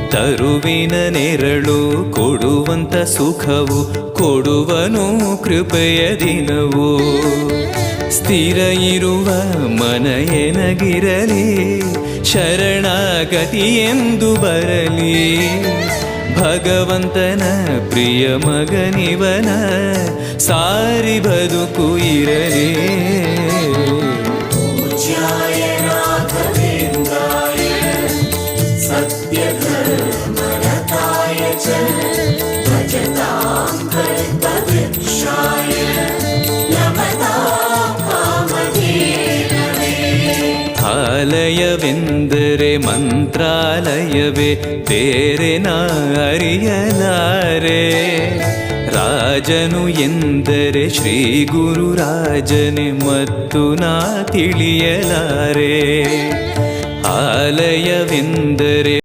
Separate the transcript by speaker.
Speaker 1: ತರುವಿನ ನೆರಳು ಕೊಡುವಂತ ಸುಖವು ಕೊಡುವನು ಕೃಪೆಯ ದಿನವು. ಸ್ಥಿರ ಇರುವ ಮನ ಎನಗಿರಲಿ, ಶರಣಾಗತಿ ಎಂದು ಬರಲಿ. ಭಗವಂತನ ಪ್ರಿಯ ಮಗನಿವನ ಸಾರಿ ಬದುಕು ಇರಲಿ. ಆಲಯವೆಂದರೆ ಮಂತ್ರಾಲಯವೇ, ಬೇರೆ ನಾ ಅರಿಯಲಾರೆ. ರಾಜನು ಎಂದರೆ ಶ್ರೀ ಗುರು ರಾಜನೇ, ಮತ್ತು ನಾ ತಿಳಿಯಲಾರೆ. ಆಲಯವೆಂದರೆ